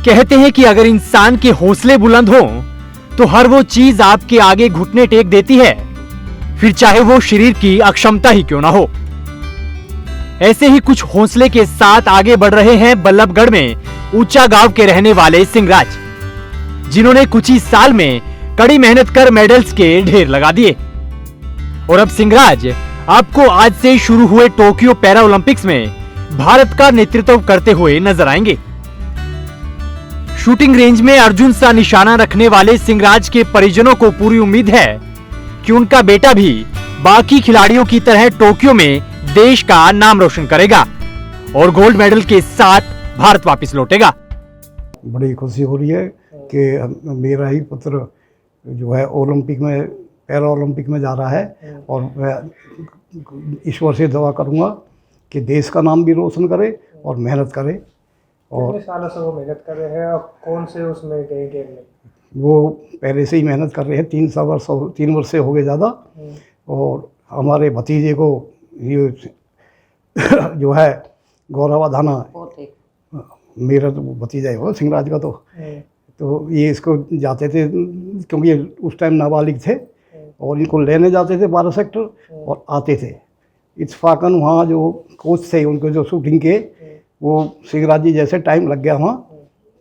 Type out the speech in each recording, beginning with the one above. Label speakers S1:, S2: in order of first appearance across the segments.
S1: कहते हैं कि अगर इंसान के हौसले बुलंद हो तो हर वो चीज आपके आगे घुटने टेक देती है, फिर चाहे वो शरीर की अक्षमता ही क्यों ना हो। ऐसे ही कुछ हौसले के साथ आगे बढ़ रहे हैं बल्लभगढ़ में ऊंचा गांव के रहने वाले सिंहराज, जिन्होंने कुछ ही साल में कड़ी मेहनत कर मेडल्स के ढेर लगा दिए। और अब सिंहराज आपको आज से शुरू हुए टोक्यो पैरा ओलंपिक्स में भारत का नेतृत्व करते हुए नजर आएंगे। शूटिंग रेंज में अर्जुन सा निशाना रखने वाले सिंहराज के परिजनों को पूरी उम्मीद है कि उनका बेटा भी बाकी खिलाड़ियों की तरह टोक्यो में देश का नाम रोशन करेगा और गोल्ड मेडल के साथ भारत वापस लौटेगा।
S2: बड़ी खुशी हो रही है कि मेरा ही पुत्र जो है ओलंपिक में, पैरा ओलंपिक में जा रहा है और मैं ईश्वर से दुआ करूंगा कि देश का नाम भी रोशन करे और मेहनत करे। और
S3: कितने सालों से वो मेहनत कर रहे हैं और कौन से उसमें गए गेम में?
S2: वो पहले से ही मेहनत कर रहे हैं, 3 वर्ष से हो गए ज़्यादा। और हमारे भतीजे को ये जो है गौरव अधाना, मेरा तो भतीजा है वो सिंहराज का, तो ये इसको जाते थे क्योंकि उस टाइम नाबालिग थे और इनको लेने जाते थे 12 सेक्टर और आते थे। इत्फाकन वहाँ जो कोच थे उनको जो शूटिंग के, वो सिंहराज जी जैसे टाइम लग गया वहाँ,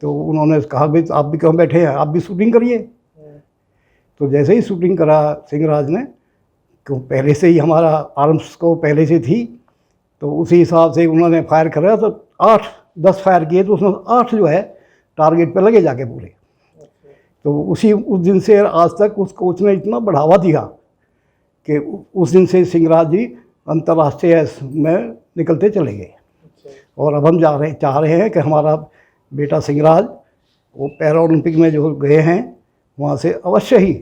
S2: तो उन्होंने कहा भाई आप भी क्यों बैठे हैं, आप भी शूटिंग करिए। तो जैसे ही शूटिंग करा सिंहराज ने, क्यों पहले से ही हमारा आर्म्स को पहले से थी, तो उसी हिसाब से उन्होंने फायर करा तो 8-10 फायर किए, तो उसमें 8 जो है टारगेट पे लगे जाके पूरे। तो उस दिन से आज तक उस कोच ने इतना बढ़ावा दिया कि उस दिन से सिंहराज जी अंतर्राष्ट्रीय में निकलते चले गए। और अब हम चाह रहे हैं कि हमारा बेटा सिंहराज वो पैरा ओलंपिक में जो गए हैं वहाँ से अवश्य ही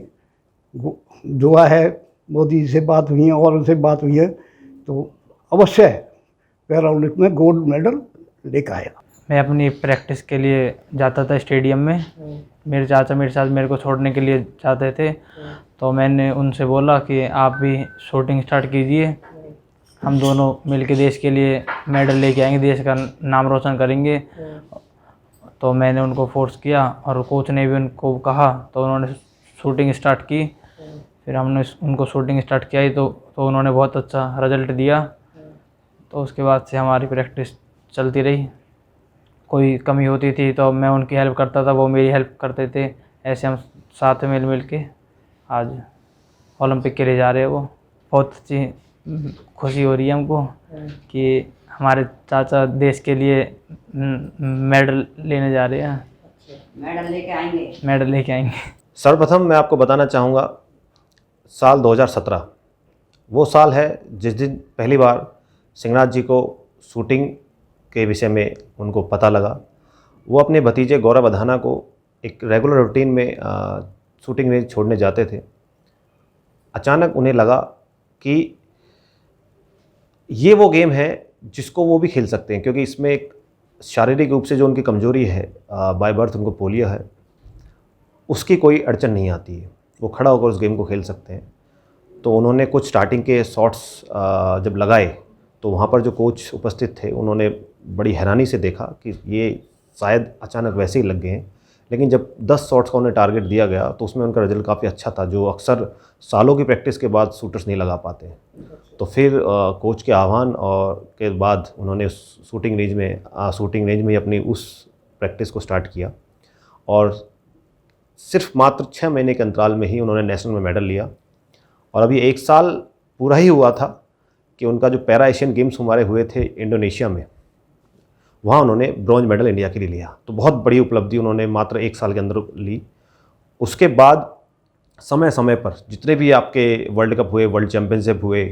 S2: दुआ है, मोदी जी से बात हुई है और उनसे बात हुई है, तो अवश्य पैरा ओलंपिक में गोल्ड मेडल लेकर आएगा।
S4: मैं अपनी प्रैक्टिस के लिए जाता था स्टेडियम में। मेरे चाचा मेरे साथ मेरे को छोड़ने के लिए जाते थे, तो मैंने उनसे बोला कि आप भी शूटिंग स्टार्ट कीजिए, हम दोनों मिलके देश के लिए मेडल लेके आएंगे, देश का नाम रोशन करेंगे। तो मैंने उनको फोर्स किया और कोच ने भी उनको कहा, तो उन्होंने शूटिंग स्टार्ट की। फिर हमने उनको शूटिंग स्टार्ट किया ही तो उन्होंने बहुत अच्छा रिजल्ट दिया। तो उसके बाद से हमारी प्रैक्टिस चलती रही। कोई कमी होती थी तो मैं उनकी हेल्प करता था, वो मेरी हेल्प करते थे। ऐसे हम साथ में मिल के आज ओलंपिक के लिए जा रहे हैं। वो बहुत अच्छी खुशी हो रही है हमको कि हमारे चाचा देश के लिए मेडल लेने जा रहे हैं। मेडल लेके आएंगे।
S5: सर्वप्रथम मैं आपको बताना चाहूँगा, साल 2017 वो साल है जिस दिन पहली बार सिंहराज जी को शूटिंग के विषय में उनको पता लगा। वो अपने भतीजे गौरव अधाना को एक रेगुलर रूटीन में शूटिंग रेंज छोड़ने जाते थे। अचानक उन्हें लगा कि ये वो गेम है जिसको वो भी खेल सकते हैं, क्योंकि इसमें एक शारीरिक रूप से जो उनकी कमजोरी है, बाय बर्थ उनको पोलियो है, उसकी कोई अड़चन नहीं आती है, वो खड़ा होकर उस गेम को खेल सकते हैं। तो उन्होंने कुछ स्टार्टिंग के शॉट्स जब लगाए तो वहाँ पर जो कोच उपस्थित थे उन्होंने बड़ी हैरानी से देखा कि ये शायद अचानक वैसे ही लग गए हैं। लेकिन जब 10 शॉट्स का उन्हें टारगेट दिया गया तो उसमें उनका रिजल्ट काफ़ी अच्छा था, जो अक्सर सालों की प्रैक्टिस के बाद शूटर्स नहीं लगा पाते। तो फिर कोच के आह्वान और के बाद उन्होंने शूटिंग रेंज में ही अपनी उस प्रैक्टिस को स्टार्ट किया और सिर्फ मात्र 6 महीने के अंतराल में ही उन्होंने नेशनल में मेडल लिया। और अभी 1 साल पूरा ही हुआ था कि उनका जो पैरा एशियन गेम्स हमारे हुए थे इंडोनेशिया में, वहाँ उन्होंने ब्रॉन्ज मेडल इंडिया के लिए लिया। तो बहुत बड़ी उपलब्धि उन्होंने मात्र 1 साल के अंदर ली। उसके बाद समय समय पर जितने भी आपके वर्ल्ड कप हुए, वर्ल्ड चैम्पियनशिप हुए,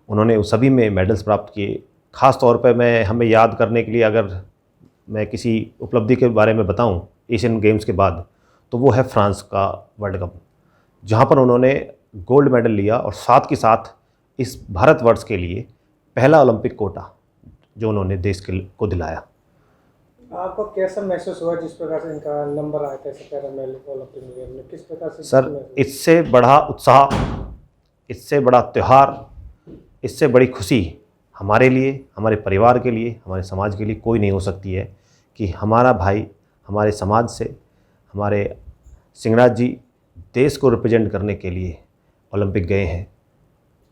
S5: उन्होंने उस सभी में मेडल्स प्राप्त किए। ख़ास तौर पर मैं हमें याद करने के लिए अगर मैं किसी उपलब्धि के बारे में बताऊं एशियन गेम्स के बाद, तो वो है फ्रांस का वर्ल्ड कप, जहां पर उन्होंने गोल्ड मेडल लिया और साथ के साथ इस भारतवर्ष के लिए पहला ओलंपिक कोटा जो उन्होंने देश को दिलाया।
S3: आपको कैसा महसूस हुआ जिस प्रकार से इनका नंबर आया था पैरा ओलंपिक में? किस प्रकार से?
S5: सर, इससे बड़ा उत्साह, इससे बड़ा त्यौहार, इससे बड़ी खुशी हमारे लिए, हमारे परिवार के लिए, हमारे समाज के लिए कोई नहीं हो सकती है कि हमारा भाई हमारे समाज से हमारे सिंहराज जी देश को रिप्रेजेंट करने के लिए ओलंपिक गए हैं।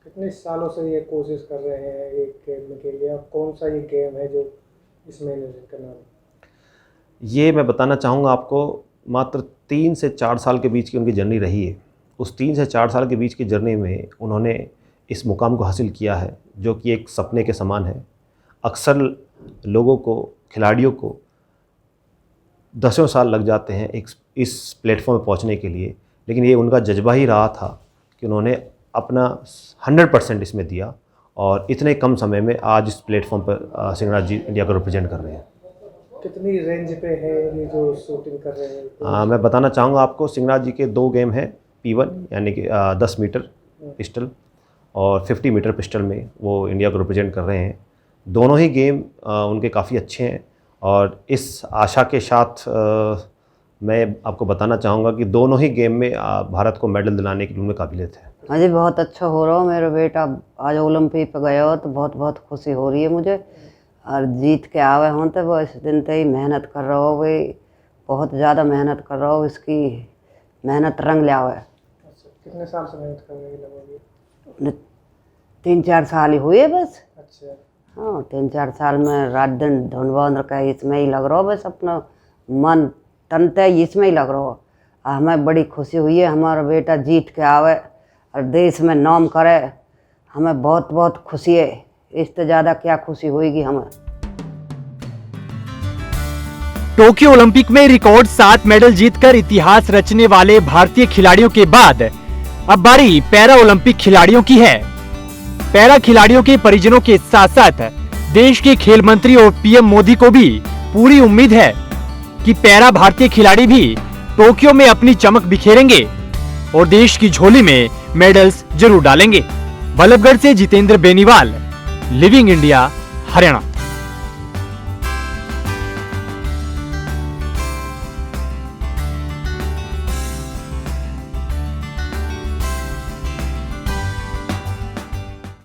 S3: कितने सालों से ये कोशिश कर रहे हैं एक गेम के लिए? कौन सा ये गेम है जो इसमें इनका नाम?
S5: ये मैं बताना चाहूँगा आपको, मात्र 3 से 4 साल के बीच की उनकी जर्नी रही है। उस 3 से 4 साल के बीच की जर्नी में उन्होंने इस मुकाम को हासिल किया है, जो कि एक सपने के समान है। अक्सर लोगों को, खिलाड़ियों को दसों साल लग जाते हैं इस प्लेटफॉर्म पर पहुंचने के लिए, लेकिन ये उनका जज्बा ही रहा था कि उन्होंने अपना 100% इसमें दिया और इतने कम समय में आज इस प्लेटफॉर्म पर सिंहराज जी इंडिया को रिप्रेजेंट कर रहे हैं।
S3: कितनी रेंज पे है ये जो शूटिंग कर रहे हैं?
S5: मैं बताना चाहूँगा आपको, सिंहराज जी के 2 गेम हैं P1 यानी कि 10 मीटर पिस्टल और 50 मीटर पिस्टल में वो इंडिया को रिप्रेजेंट कर रहे हैं। दोनों ही गेम उनके काफ़ी अच्छे हैं और इस आशा के साथ मैं आपको बताना चाहूँगा कि दोनों ही गेम में भारत को मेडल दिलाने की उनमें काबिलियत है।
S6: हाँ जी, बहुत अच्छा हो रहा हो। मेरा बेटा आज ओलंपिक पे गया हो तो बहुत बहुत खुशी हो रही है मुझे। और जीत के आवे हों तो वो इस दिन से ही मेहनत कर रहा हो, वे बहुत ज़्यादा मेहनत कर रहा हो, इसकी मेहनत रंग ले आवे।
S3: अच्छा, कितने साल से मेहनत कर रहे हैं लगभग?
S6: 3-4 साल ही हुए बस।
S3: अच्छा,
S6: हाँ, 3-4 साल में रात दिन ढूंढ का इसमें ही लग रहा हो, बस अपना मन तन तय इसमें ही लग रहा हो। हमें बड़ी खुशी हुई है, हमारा बेटा जीत के आवे और देश में नाम करे, हमें बहुत बहुत खुशी है। इससे ज़्यादा क्या खुशी होगी हमें।
S1: टोक्यो ओलंपिक में रिकॉर्ड 7 मेडल जीतकर इतिहास रचने वाले भारतीय खिलाड़ियों के बाद अब बारी पैरा ओलंपिक खिलाड़ियों की है। पैरा खिलाड़ियों के परिजनों के साथ साथ देश के खेल मंत्री और पीएम मोदी को भी पूरी उम्मीद है कि पैरा भारतीय खिलाड़ी भी टोक्यो में अपनी चमक बिखेरेंगे और देश की झोली में मेडल्स जरूर डालेंगे। बल्लभगढ़ से जितेंद्र बेनीवाल, लिविंग इंडिया, हरियाणा।